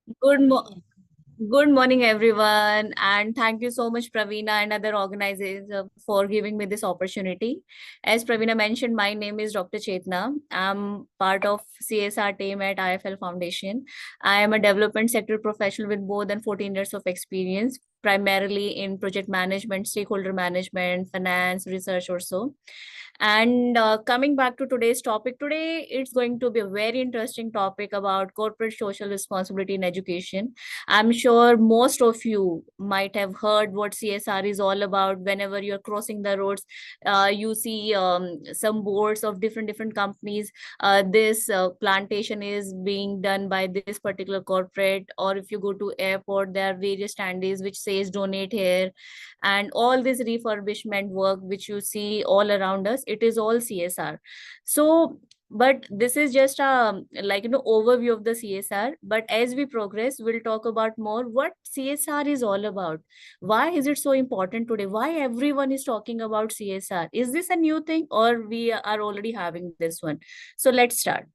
Good mo Good morning, everyone, and thank you so much, Pravina and other organizers for giving me this opportunity. As Pravina mentioned, my name is Dr. Chetna. I'm part of CSR team at IFL Foundation. I am a development sector professional with more than 14 years of experience, primarily in project management, stakeholder management, finance, research, or so. And coming back to today's topic, today it's going to be a very interesting topic about corporate social responsibility in education. I'm sure most of you might have heard what CSR is all about. Whenever you're crossing the roads, you see some boards of different companies. This plantation is being done by this particular corporate, or if you go to airport, there are various standees which says donate here, and all this refurbishment work which you see all around us, it is all CSR. So but this is just a overview of the CSR. But as we progress, we'll talk about more what CSR is all about. Why is it so important today? Why everyone is talking about CSR? Is this a new thing, or we are already having this one? So let's start.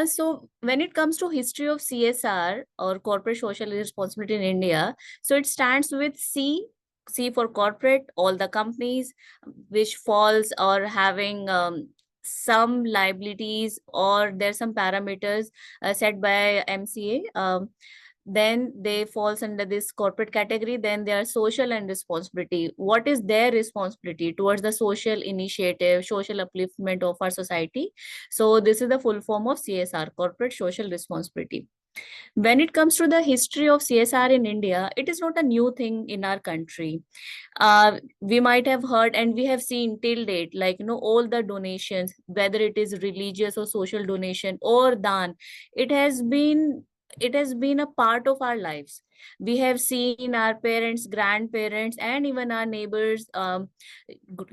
So when it comes to history of CSR or corporate social responsibility in India, so it stands with C for corporate, all the companies which falls or having some liabilities, or there's some parameters set by MCA. Then they falls under this corporate category. Then they are social and responsibility. What is their responsibility towards the social initiative, social upliftment of our society? So this is the full form of CSR, corporate social responsibility. When it comes to the history of CSR in India, it is not a new thing in our country. We might have heard and we have seen till date, all the donations, whether it is religious or social donation or dan, it has been it has been a part of our lives. We have seen our parents, grandparents, and even our neighbors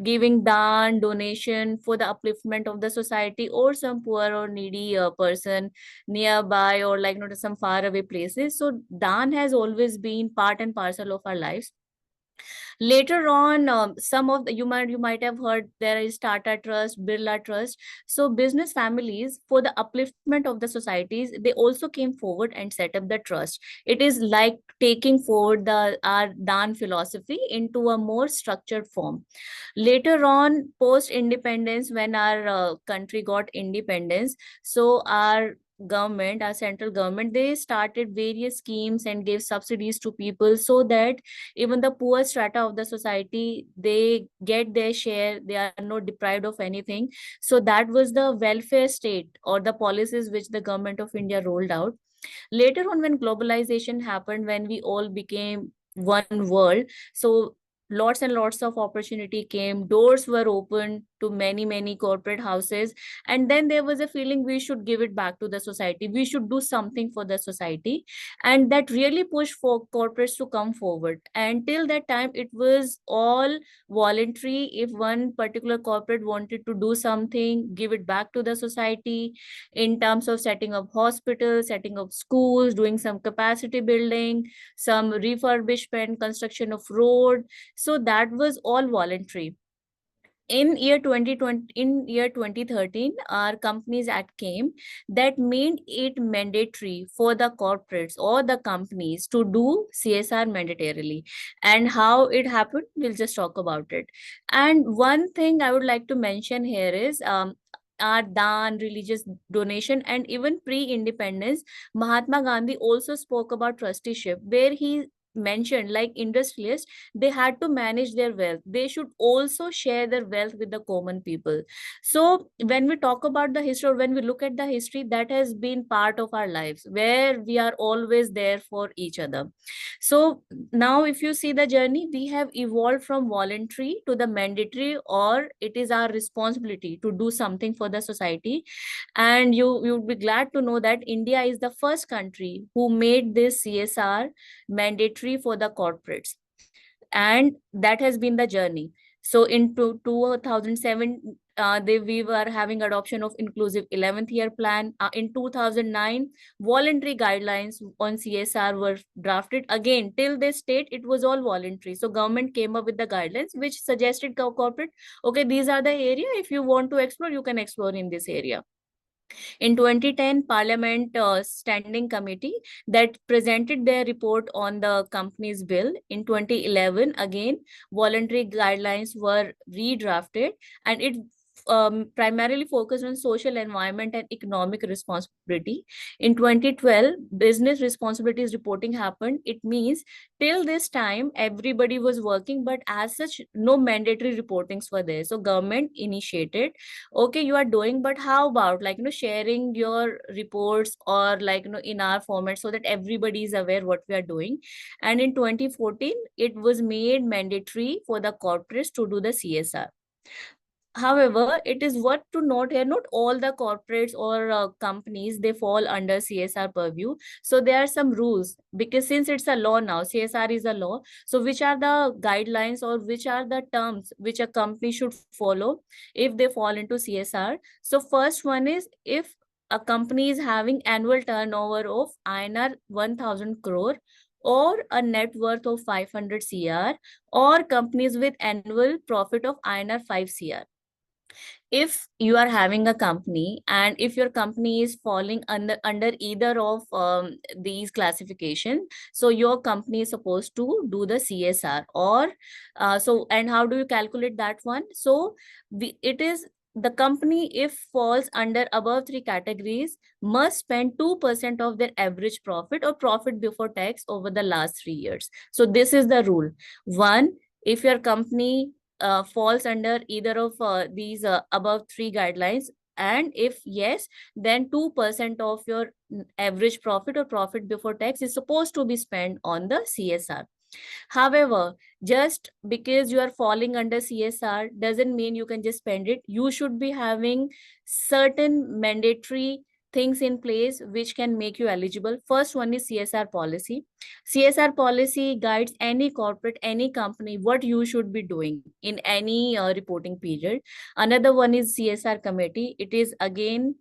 giving dan donation for the upliftment of the society, or some poor or needy person nearby, or not some far away places. So dan has always been part and parcel of our lives. Later on, some of the, you might have heard there is Tata Trust, Birla Trust. So business families, for the upliftment of the societies, they also came forward and set up the trust. It is like taking forward the our dan philosophy into a more structured form. Later on, post independence, when our country got independence, so our central government, they started various schemes and gave subsidies to people, so that even the poor strata of the society, they get their share, they are not deprived of anything. So that was the welfare state or the policies which the government of India rolled out. Later on, when globalization happened, when we all became one world, so lots and lots of opportunity came, doors were opened to many corporate houses. And then there was a feeling we should give it back to the society, we should do something for the society. And that really pushed for corporates to come forward. And till that time, it was all voluntary. If one particular corporate wanted to do something, give it back to the society, in terms of setting up hospitals, setting up schools, doing some capacity building, some refurbishment, construction of road. So that was all voluntary. In year 2013, our companies act came, that made it mandatory for the corporates or the companies to do CSR mandatorily. And how it happened, we'll just talk about it. And one thing I would like to mention here is, our dan, religious donation, and even pre-independence, Mahatma Gandhi also spoke about trusteeship, where he mentioned, like industrialists, they had to manage their wealth, they should also share their wealth with the common people. So when we talk about the history, or when we look at the history, that has been part of our lives, where we are always there for each other. So now if you see the journey, we have evolved from voluntary to the mandatory, or it is our responsibility to do something for the society. And you would be glad to know that India is the first country who made this CSR mandatory for the corporates. And that has been the journey. So in 2007, we were having adoption of inclusive 11th year plan. In 2009, voluntary guidelines on CSR were drafted. Again, till this date, it was all voluntary. So government came up with the guidelines which suggested corporate, okay, these are the area, if you want to explore, you can explore in this area. In 2010, Parliament Standing Committee that presented their report on the company's bill. In 2011, again, voluntary guidelines were redrafted, and it primarily focused on social, environment, and economic responsibility. In 2012, business responsibilities reporting happened. It means till this time, everybody was working, but as such, no mandatory reportings were there. So government initiated, okay, you are doing, but how about like sharing your reports or like in our format so that everybody is aware what we are doing. And in 2014 it was made mandatory for the corporates to do the CSR. However, it is worth to note here, not all the corporates or companies, they fall under CSR purview. So there are some rules, because since it's a law now, CSR is a law. So which are the guidelines or which are the terms which a company should follow if they fall into CSR? So first one is, if a company is having annual turnover of INR 1000 crore or a net worth of 500 CR, or companies with annual profit of INR 5 CR. If you are having a company and if your company is falling under either of these classification, so your company is supposed to do the CSR. Or so, and how do you calculate that one? So it is the company, if falls under above three categories, must spend 2% of their average profit or profit before tax over the last 3 years. So this is the rule. One, if your company falls under either of these above three guidelines, and if yes, then 2% of your average profit or profit before tax is supposed to be spent on the CSR. However, just because you are falling under CSR doesn't mean you can just spend it. You should be having certain mandatory things in place which can make you eligible. First one is CSR policy. CSR policy guides any corporate, any company, what you should be doing in any reporting period. Another one is CSR committee. It is again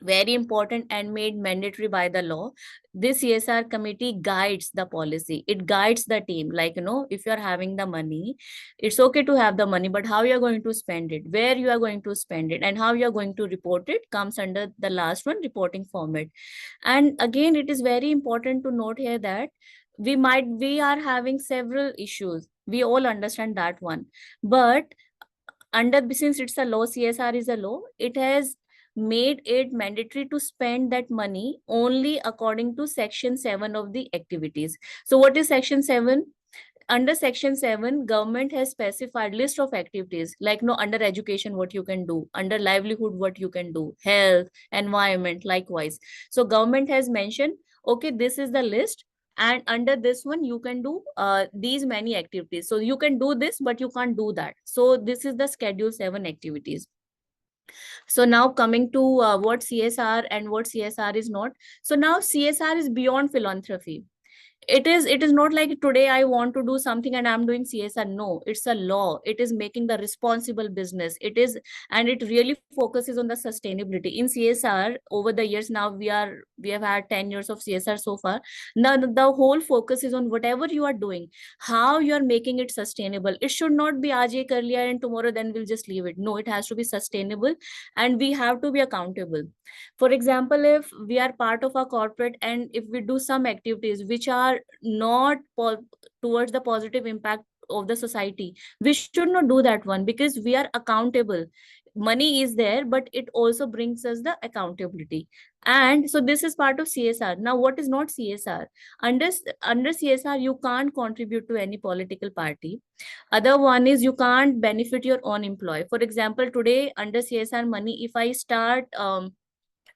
very important and made mandatory by the law. This CSR committee guides the policy. It guides the team. Like, if you're having the money, it's okay to have the money, but how you're going to spend it, where you are going to spend it, and how you're going to report it comes under the last one, reporting format. And again, it is very important to note here that we are having several issues. We all understand that one. But since it's a law, CSR is a law, it has made it mandatory to spend that money only according to section 7 of the activities. So what is section 7? Under section 7, government has specified list of activities, like under education what you can do, under livelihood what you can do, health, environment, likewise. So government has mentioned, okay, this is the list, and under this one you can do these many activities. So you can do this, but you can't do that. So this is the schedule 7 activities. So now coming to what CSR and what CSR is not. So now CSR is beyond philanthropy. It is not like today I want to do something and I'm doing CSR. No, it's a law. It is making the responsible business. It is, and it really focuses on the sustainability in CSR. Over the years now, we have had 10 years of CSR so far. Now the whole focus is on whatever you are doing, how you are making it sustainable. It should not be aaj ye kar liya and tomorrow then we'll just leave it. No, it has to be sustainable, and we have to be accountable. For example, if we are part of a corporate and if we do some activities which are not towards the positive impact of the society, we should not do that one, because we are accountable. Money is there, but it also brings us the accountability. And so this is part of CSR. Now, what is not CSR? Under CSR, you can't contribute to any political party. Other one is you can't benefit your own employee. For example, today under CSR money, if I start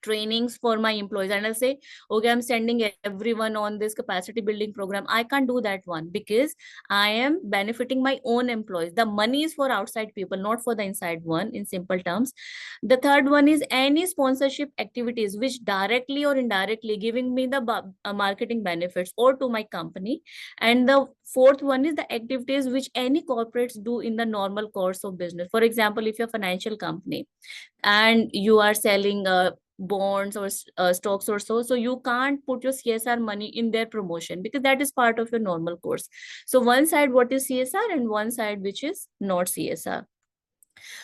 trainings for my employees and I'll say, okay, I'm sending everyone on this capacity building program, I can't do that one, because I am benefiting my own employees. The money is for outside people, not for the inside one, in simple terms. The third one is any sponsorship activities which directly or indirectly giving me the marketing benefits or to my company. And the fourth one is the activities which any corporates do in the normal course of business. For example, if you're a financial company and you are selling bonds or stocks or so you can't put your CSR money in their promotion, because that is part of your normal course. So one side what is CSR and one side which is not CSR.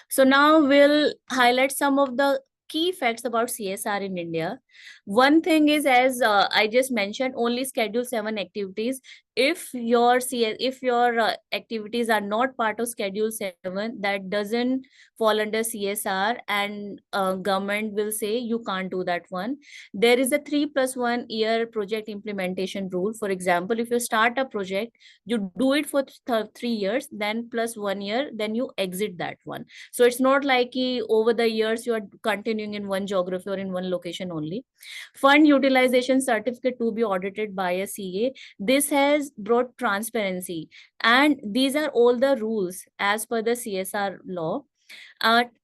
So now we'll highlight some of the key facts about CSR in India. One thing is, as I just mentioned, only Schedule 7 activities. If your activities are not part of Schedule 7, that doesn't fall under CSR, and government will say you can't do that one. There is a 3+1 year project implementation rule. For example, if you start a project, you do it for 3 years, then +1 year, then you exit that one. So it's not like over the years you are continuing in one geography or in one location only. Fund utilization certificate to be audited by a CA. This has brought transparency, and these are all the rules as per the CSR law.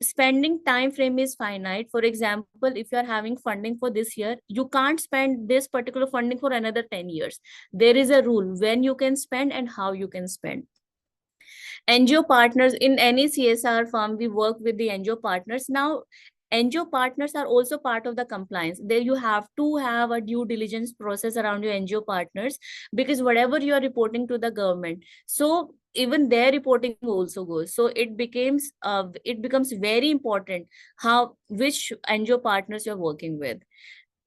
Spending time frame is finite. For example, if you are having funding for this year, you can't spend this particular funding for another 10 years. There is a rule when you can spend and how you can spend. NGO partners, in any CSR firm, we work with the NGO partners. Now, NGO partners are also part of the compliance. There you have to have a due diligence process around your NGO partners, because whatever you are reporting to the government, so even their reporting also goes. So it becomes very important how which NGO partners you're working with.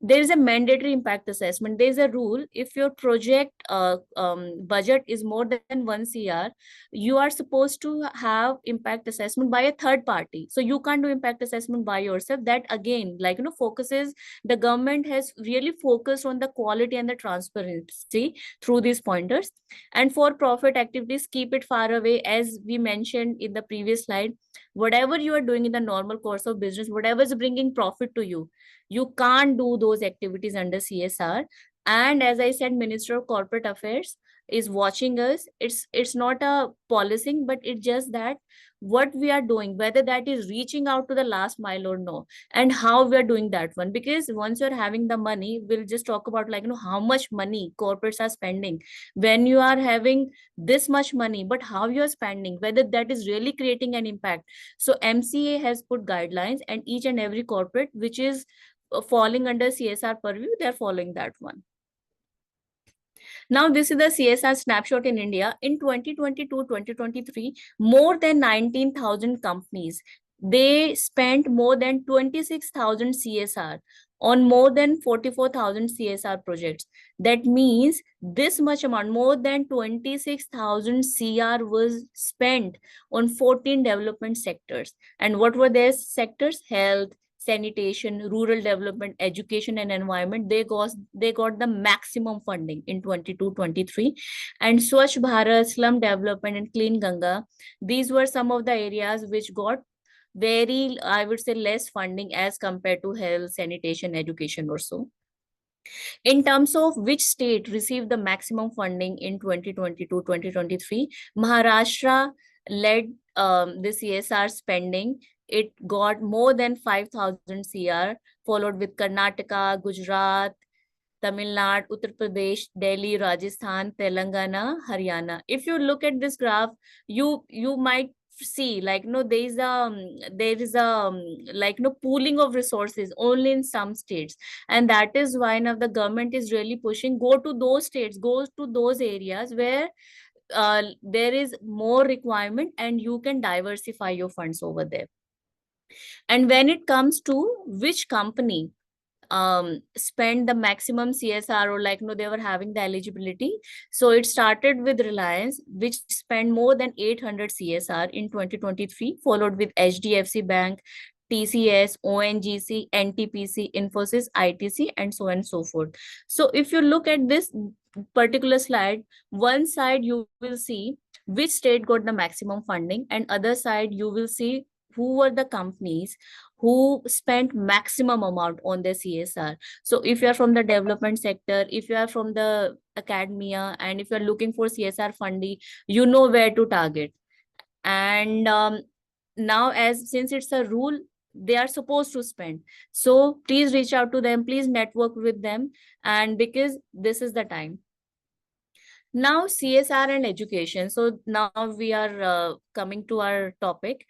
There is a mandatory impact assessment. There is a rule: if your project budget is more than 1 CR, you are supposed to have impact assessment by a third party. So you can't do impact assessment by yourself. That again, focuses, the government has really focused on the quality and the transparency through these pointers. And for profit activities, keep it far away. As we mentioned in the previous slide, whatever you are doing in the normal course of business, whatever is bringing profit to you can't do those activities under CSR. And as I said, Minister of Corporate Affairs is watching us. It's not a policing, but it's just that what we are doing, whether that is reaching out to the last mile or no, and how we are doing that one. Because once you're having the money, we'll just talk about how much money corporates are spending. When you are having this much money, but how you are spending, whether that is really creating an impact. So MCA has put guidelines, and each and every corporate which is falling under CSR purview, they're following that one. Now, this is the CSR snapshot in India. In 2022-2023, more than 19,000 companies, they spent more than 26,000 CSR on more than 44,000 CSR projects. That means this much amount, more than 26,000 CR was spent on 14 development sectors. And what were their sectors? Health, sanitation, rural development, education, and environment. They got the maximum funding in 22-23. And Swachh Bharat, slum development, and Clean Ganga, these were some of the areas which got very, I would say, less funding as compared to health, sanitation, education or so. In terms of which state received the maximum funding in 2022-2023, Maharashtra led the CSR spending. It got more than 5,000 CR, followed with Karnataka, Gujarat, Tamil Nadu, Uttar Pradesh, Delhi, Rajasthan, Telangana, Haryana. If you look at this graph, you might see there is a pooling of resources only in some states. And that is why now the government is really pushing, go to those states, go to those areas where there is more requirement, and you can diversify your funds over there. And when it comes to which company spend the maximum CSR, or they were having the eligibility. So it started with Reliance, which spent more than 800 CSR in 2023, followed with HDFC Bank, TCS, ONGC, NTPC, Infosys, ITC, and so on and so forth. So if you look at this particular slide, one side you will see which state got the maximum funding, and other side you will see who were the companies who spent maximum amount on their CSR. So if you are from the development sector, if you are from the academia, and if you are looking for CSR funding, you know where to target. And now, since it's a rule, they are supposed to spend. So please reach out to them, please network with them, and because this is the time. Now, CSR and education. So now we are coming to our topic.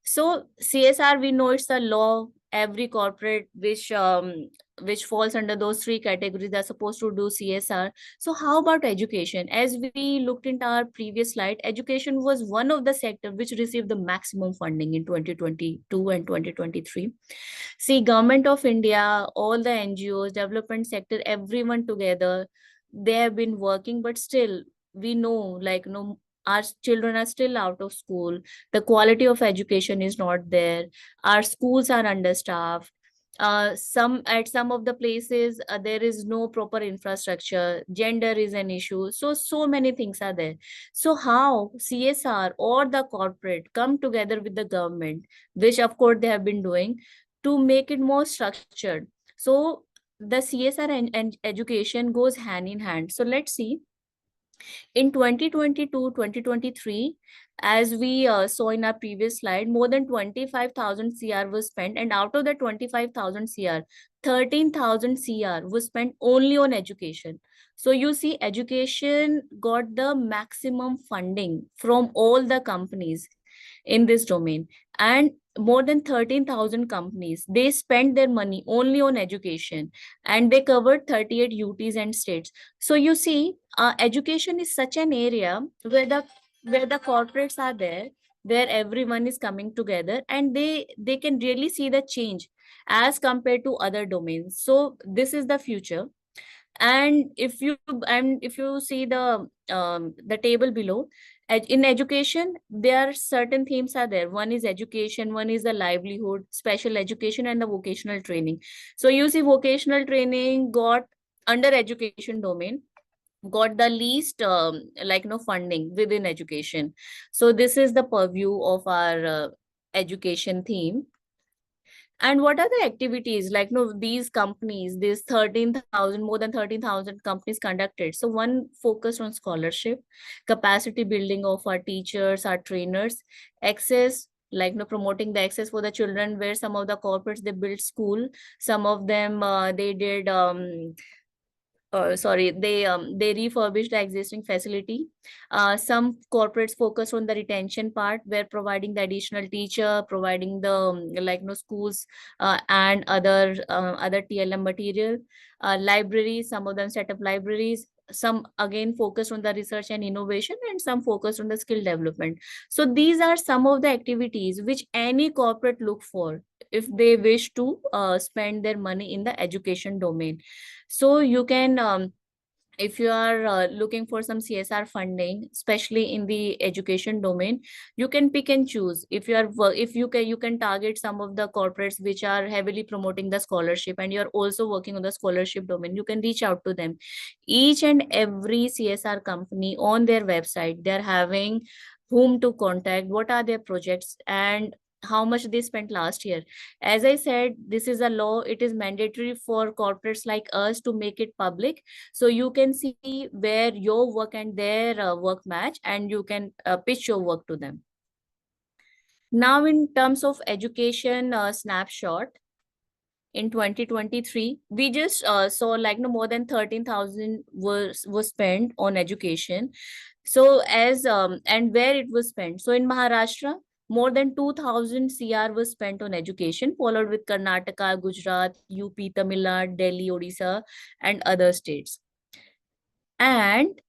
So CSR, we know it's a law. Every corporate which which falls under those three categories, are supposed to do CSR. So how about education? As we looked into our previous slide, education was one of the sector which received the maximum funding in 2022 and 2023. See, Government of India, all the NGOs, development sector, everyone together, they have been working, but still we know, like, no, our children are still out of school. The quality of education is not there. Our schools are understaffed. Some at some of the places there is no proper infrastructure. Gender is an issue. So many things are there. So how CSR or the corporate come together with the government, which of course they have been doing, to make it more structured. So the CSR and education goes hand in hand. So let's see, in 2022, 2023, as we saw in our previous slide, more than 25,000 CR was spent, and out of the 25,000 CR, 13,000 CR was spent only on education. So you see, education got the maximum funding from all the companies in this domain. And more than 13,000 companies, they spent their money only on education, and they covered 38 UTs and states. So you see, education is such an area where the corporates are there, where everyone is coming together, and they can really see the change as compared to other domains. So this is the future. And if you see the table below, in education there are certain themes are there. One is education, one is the livelihood, special education, and the vocational training. So you see, vocational training got under education domain, got the least funding within education. So this is the purview of our education theme. And what are the activities, like, no, these companies, these 13,000, more than 13,000 companies conducted? So one focused on scholarship, capacity building of our teachers, our trainers, access, like, no, promoting the access for the children, where some of the corporates, they built school, some of them they did they refurbished the existing facility. Some corporates focus on the retention part, where providing the additional teacher, providing the schools and other TLM material. Libraries, some of them set up libraries. Some again focused on the research and innovation, and some focused on the skill development. So these are some of the activities which any corporate look for if they wish to spend their money in the education domain. So you can, if you are looking for some CSR funding, especially in the education domain, you can pick and choose. If you are if you can target some of the corporates which are heavily promoting the scholarship, and you are also working on the scholarship domain, you can reach out to them. Each and every CSR company on their website, they're having whom to contact, what are their projects, and how much they spent last year. As I said, this is a law. It is mandatory for corporates like us to make it public, so you can see where your work and their work match, and you can pitch your work to them. Now, in terms of education snapshot, in 2023, we just saw, like, no, more than 13,000 was spent on education. So as and where it was spent. So in Maharashtra, more than 2,000 CR was spent on education, followed with Karnataka, Gujarat, UP, Tamil Nadu, Delhi, Odisha, and other states. And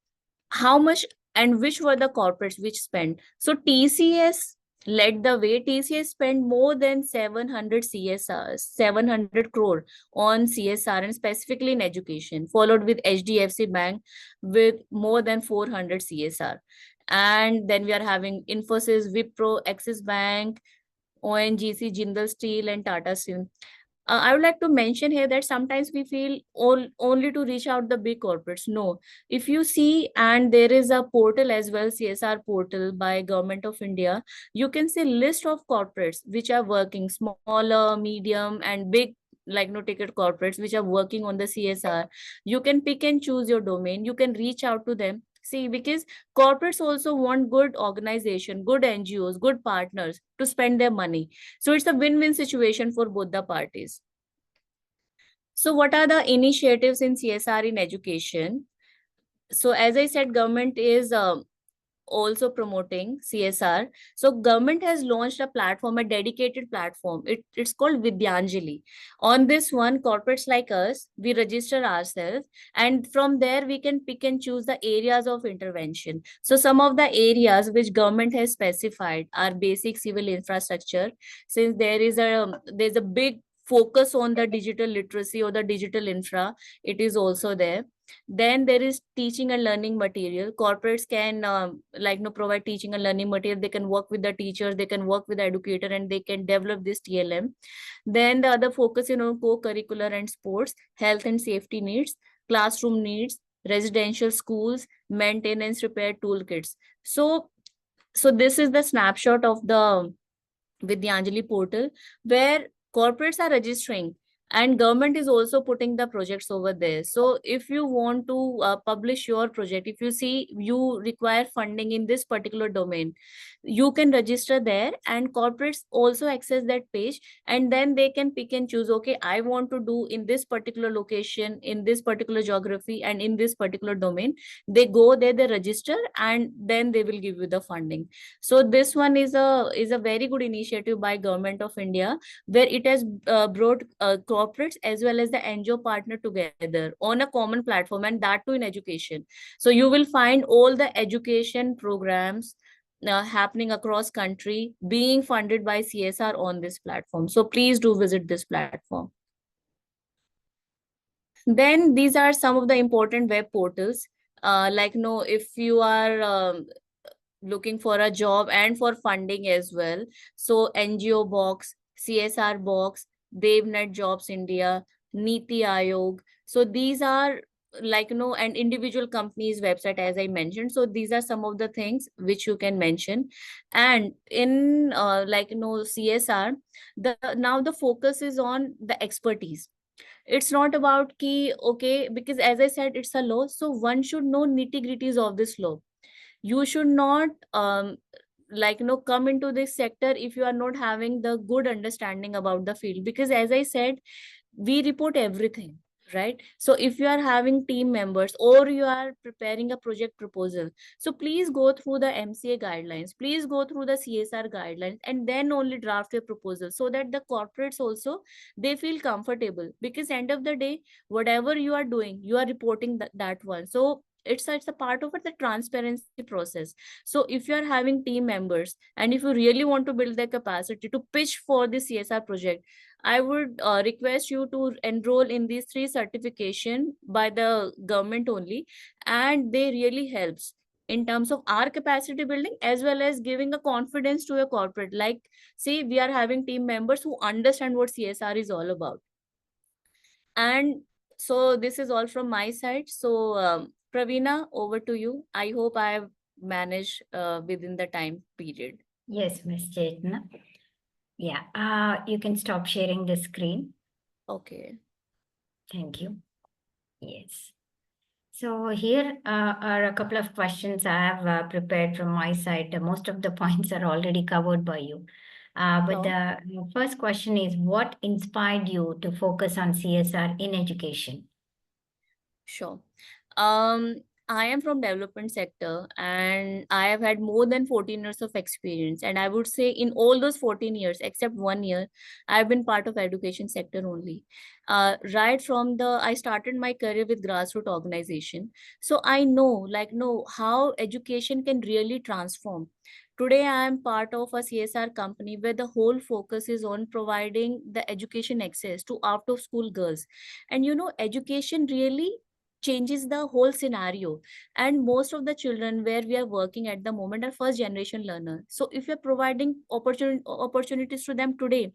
how much, and which were the corporates which spent? So TCS led the way. TCS spent more than 700 CSR, 700 crore on CSR, and specifically in education, followed with HDFC Bank with more than 400 CSR. And then we are having Infosys, Wipro, Axis Bank, ONGC, Jindal Steel, and Tata Steel. I would like to mention here that sometimes we feel only to reach out the big corporates. No, if you see, and there is a portal as well, CSR portal by Government of India, you can see list of corporates which are working, smaller, medium, and big, like, no, ticket corporates which are working on the CSR. You can pick and choose your domain. You can reach out to them. See, because corporates also want good organization, good NGOs, good partners to spend their money. So it's a win-win situation for both the parties. So what are the initiatives in CSR in education? So as I said, government is also promoting CSR. So government has launched a platform, a dedicated platform. It's called Vidyanjali. On this one, corporates like us, we register ourselves, and from there we can pick and choose the areas of intervention. So some of the areas which government has specified are basic civil infrastructure, since there's a big focus on the digital literacy or the digital infra, it is also there. Then there is teaching and learning material. Corporates can provide teaching and learning material. They can work with the teachers, they can work with the educator, and they can develop this TLM. Then the other focus, co-curricular and sports, health and safety needs, classroom needs, residential schools, maintenance repair toolkits. So this is the snapshot of the Vidyanjali portal, where corporates are registering and government is also putting the projects over there. So if you want to publish your project, if you see you require funding in this particular domain, you can register there, and corporates also access that page, and then they can pick and choose, okay, I want to do in this particular location, in this particular geography, and in this particular domain. They go there, they register, and then they will give you the funding. So this one is a very good initiative by Government of India, where it has brought corporates as well as the NGO partner together on a common platform, and that too in education. So you will find all the education programs happening across country being funded by CSR on this platform. So please do visit this platform. Then these are some of the important web portals. If you are looking for a job and for funding as well. So NGO Box, CSR Box, DevNet Jobs India, Niti Aayog. So these are and individual companies website, as I mentioned. So these are some of the things which you can mention. And in CSR, now the focus is on the expertise. It's not about key, okay, because as I said, it's a law, so one should know nitty gritties of this law. You should not come into this sector if you are not having the good understanding about the field, because as I said, we report everything, right? So if you are having team members or you are preparing a project proposal, so please go through the MCA guidelines, please go through the CSR guidelines, and then only draft your proposal, so that the corporates also, they feel comfortable, because end of the day, whatever you are doing, you are reporting that one. So it's a part of it, the transparency process. So if you are having team members and if you really want to build their capacity to pitch for the CSR project, I would request you to enroll in these 3 certification by the government only, and they really helps in terms of our capacity building as well as giving a confidence to a corporate. Like, see, we are having team members who understand what CSR is all about. And so this is all from my side. So Praveena, over to you. I hope I have managed within the time period. Yes, Ms. Chetna. Yeah, you can stop sharing the screen. Okay. Thank you. Yes. So here are a couple of questions I have prepared from my side. Most of the points are already covered by you. But Sure. the first question is, what inspired you to focus on CSR in education? Sure. I am from development sector and I have had more than 14 years of experience. And I would say in all those 14 years, except 1 year, I've been part of education sector only. Right from I started my career with grassroots organization. So I know how education can really transform. Today, I am part of a CSR company where the whole focus is on providing the education access to out of school girls. And education really changes the whole scenario, and most of the children where we are working at the moment are first generation learner. So if you're providing opportunities to them today,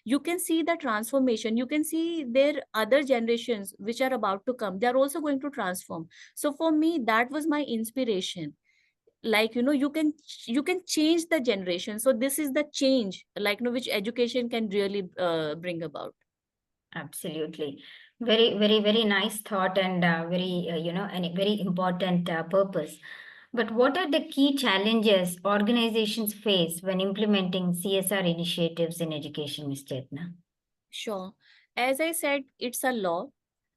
you can see the transformation, you can see their other generations which are about to come, they are also going to transform. So for me, that was my inspiration. You can change the generation. So this is the change, which education can really bring about. Absolutely. Very, very, very nice thought and very, and a very important purpose. But what are the key challenges organizations face when implementing CSR initiatives in education, Ms. Chetna? Sure. As I said, it's a law.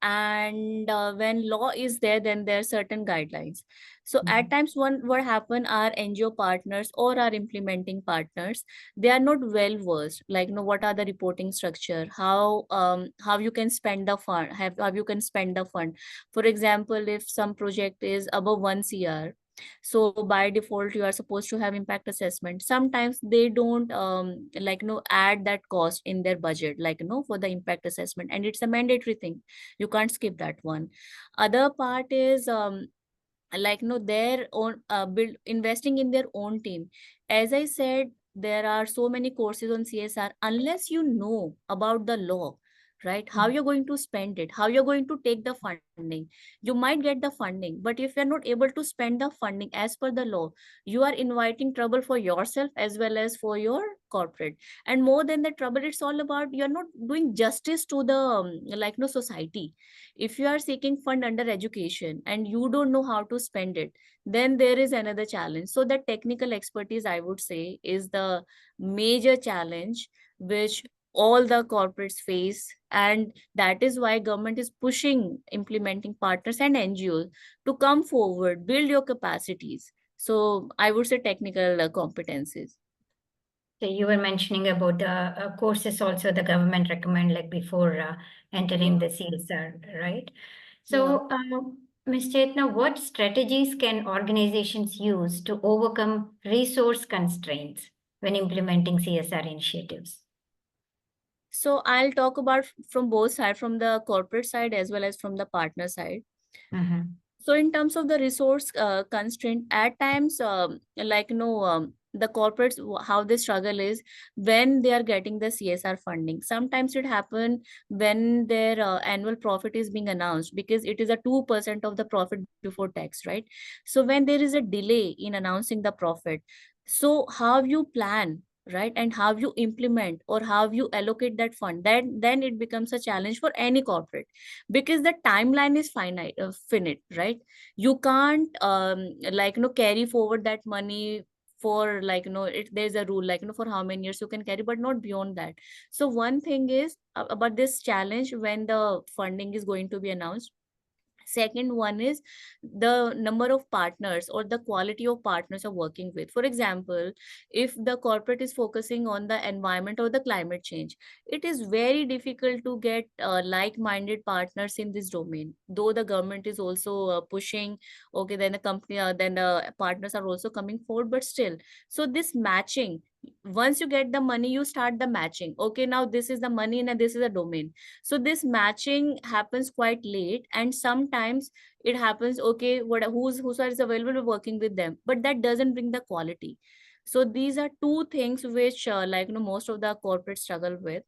and when law is there, then there are certain guidelines. So at times what happen, our NGO partners or our implementing partners, they are not well versed, like, what are the reporting structure, how you can spend the fund, how you can spend the fund. For example, if some project is above 1 CR, so by default you are supposed to have impact assessment. Sometimes they don't add that cost in their budget, for the impact assessment, and it's a mandatory thing. You can't skip that one. Other part is their own build investing in their own team. As I said, there are so many courses on CSR. Unless you know about the law, right, how you're going to spend it, how you're going to take the funding. You might get the funding, but if you're not able to spend the funding as per the law, you are inviting trouble for yourself as well as for your corporate. And more than the trouble, it's all about you're not doing justice to the society. If you are seeking fund under education and you don't know how to spend it, then there is another challenge. So the technical expertise, I would say, is the major challenge which all the corporates face, and that is why government is pushing implementing partners and NGOs to come forward, build your capacities. So I would say technical competencies. So you were mentioning about the courses also the government recommend like before entering the CSR, right? Yeah. So, Ms. Chetna, what strategies can organizations use to overcome resource constraints when implementing CSR initiatives? So I'll talk about from both sides, from the corporate side as well as from the partner side. Mm-hmm. So in terms of the resource constraint, at times, the corporates, how they struggle is when they are getting the CSR funding. Sometimes it happen when their annual profit is being announced, because it is a 2% of the profit before tax, right? So when there is a delay in announcing the profit, so how you plan, right, and how you implement or how you allocate that fund, then it becomes a challenge for any corporate, because the timeline is finite, right? You can't carry forward that money for there's a rule, for how many years you can carry, but not beyond that. So one thing is about this challenge when the funding is going to be announced. Second one is the number of partners or the quality of partners you're working with. For example, if the corporate is focusing on the environment or the climate change, it is very difficult to get like-minded partners in this domain. Though the government is also pushing, okay, then the company, then the partners are also coming forward, but still. So this matching, once you get the money, you start the matching. Okay, now this is the money and this is a domain. So this matching happens quite late, and sometimes it happens, okay, what who's is available, we're working with them, but that doesn't bring the quality. So these are two things which most of the corporates struggle with.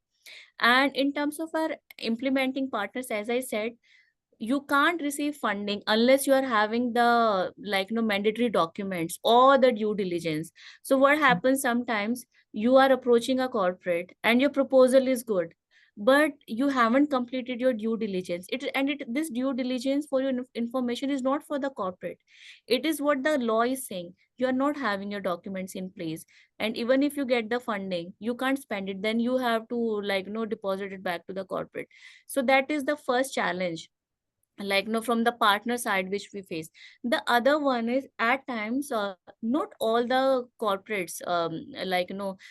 And in terms of our implementing partners, as I said, you can't receive funding unless you are having the mandatory documents or the due diligence. So what happens, sometimes you are approaching a corporate and your proposal is good, but you haven't completed your due diligence. This due diligence, for your information, is not for the corporate. It is what the law is saying. You are not having your documents in place, and even if you get the funding, you can't spend it, then you have to deposit it back to the corporate. So that is the first challenge, from the partner side, which we face. The other one is, at times, not all the corporates,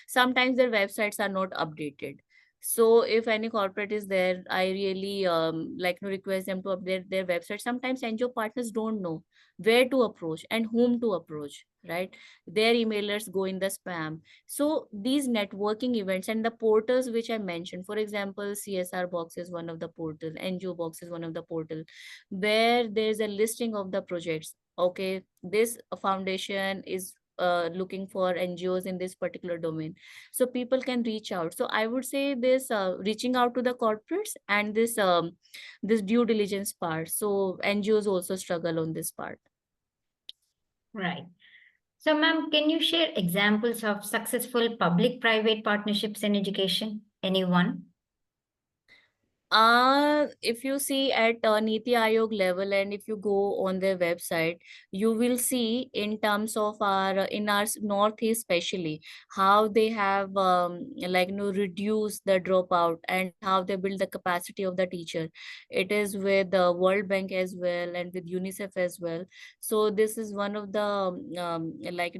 sometimes their websites are not updated. So if any corporate is there, I really request them to update their website. Sometimes NGO partners don't know where to approach and whom to approach, right? Their emailers go in the spam. So these networking events and the portals which I mentioned, for example, CSR box is one of the portal, NGO box is one of the portal, where there's a listing of the projects. Okay, this foundation is looking for NGOs in this particular domain, so people can reach out. So I would say this reaching out to the corporates and this due diligence part. So NGOs also struggle on this part. Right. So, ma'am, can you share examples of successful public-private partnerships in education? Anyone? If you see at Niti Aayog level, and if you go on their website, you will see in terms of our in our Northeast especially, how they have reduced the dropout and how they build the capacity of the teacher. It is with the World Bank as well and with UNICEF as well. So this is one of the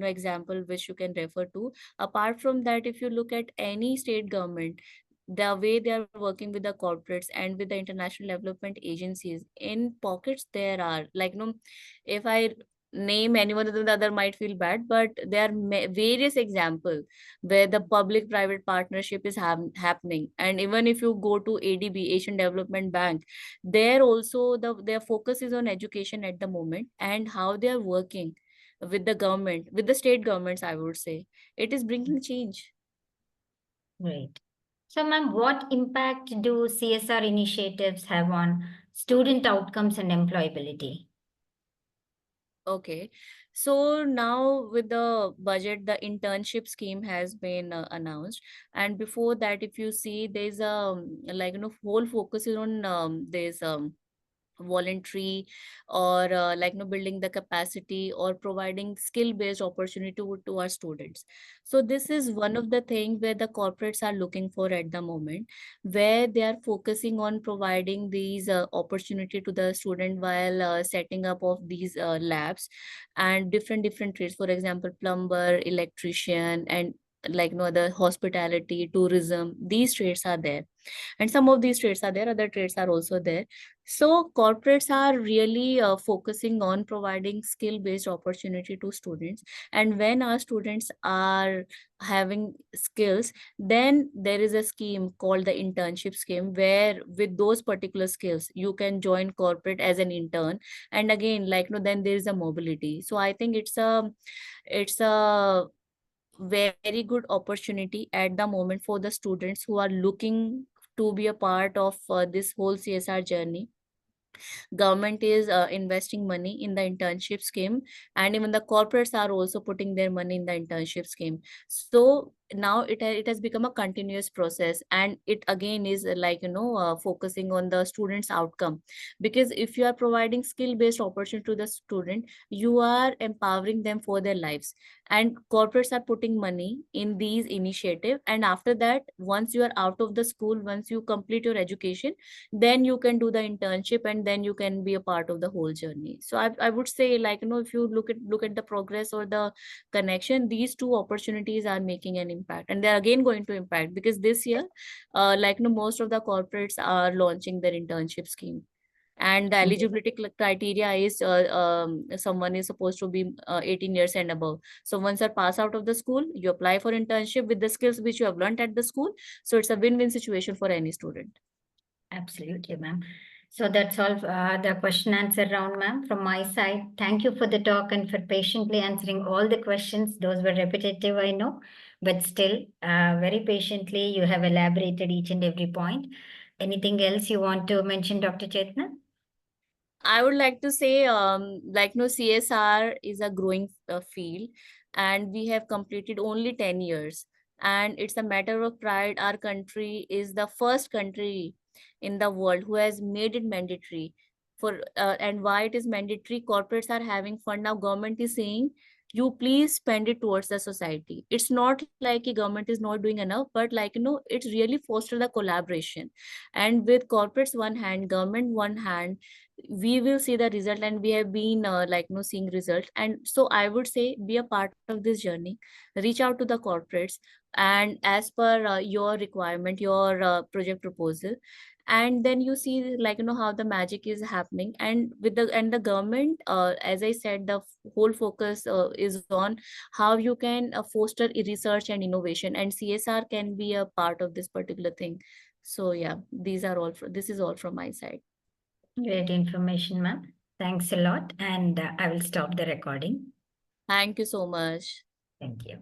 example which you can refer to. Apart from that, if you look at any state government, the way they are working with the corporates and with the international development agencies, in pockets there are if I name anyone of them, the other might feel bad, but there are various examples where the public private partnership is happening. And even if you go to ADB, Asian Development Bank, there also their focus is on education at the moment, and how they are working with the government, with the state governments, I would say it is bringing change. Great. So, ma'am, what impact do CSR initiatives have on student outcomes and employability? Okay. So now with the budget, the internship scheme has been announced. And before that, if you see, there's a whole focus is on there's voluntary or building the capacity or providing skill based opportunity to our students. So this is one of the things where the corporates are looking for at the moment, where they are focusing on providing these opportunity to the student while setting up of these labs and different trades, for example plumber, electrician, and no other hospitality, tourism. These trades are there, and some of these trades are there, other trades are also there. So corporates are really focusing on providing skill based opportunity to students. And when our students are having skills, then there is a scheme called the internship scheme, where with those particular skills you can join corporate as an intern. And again, then there is a mobility. So I think it's a very good opportunity at the moment for the students who are looking to be a part of this whole CSR journey. Government is investing money in the internship scheme, and even the corporates are also putting their money in the internship scheme. So now it has become a continuous process, and it again is focusing on the students outcome. Because if you are providing skill based opportunity to the student, you are empowering them for their lives. And corporates are putting money in these initiative, and after that, once you are out of the school, once you complete your education, then you can do the internship, and then you can be a part of the whole journey. So I would say, if you look at the progress or the connection, these two opportunities are making an impact, and they're again going to impact, because this year most of the corporates are launching their internship scheme. And the eligibility criteria is someone is supposed to be 18 years and above. So once you pass out of the school, you apply for internship with the skills which you have learned at the school. So it's a win-win situation for any student. Absolutely, ma'am. So that's all the question answer round, ma'am. From my side, thank you for the talk and for patiently answering all the questions. Those were repetitive, I know, but still, very patiently, you have elaborated each and every point. Anything else you want to mention, Dr. Chetna? I would like to say, CSR is a growing field, and we have completed only 10 years. And it's a matter of pride. Our country is the first country in the world who has made it mandatory. And why it is mandatory? Corporates are having fund now. Government is saying, you please spend it towards the society. It's not like a government is not doing enough, but it's really foster the collaboration. And with corporates one hand, government one hand, we will see the result, and we have been seeing result. And so I would say, be a part of this journey, reach out to the corporates, and as per your requirement, your project proposal, and then you see how the magic is happening. And the government, as I said, the whole focus is on how you can foster research and innovation, and CSR can be a part of this particular thing. So yeah, this is all from my side. Great information, ma'am. Thanks a lot. And I will stop the recording. Thank you so much. Thank you.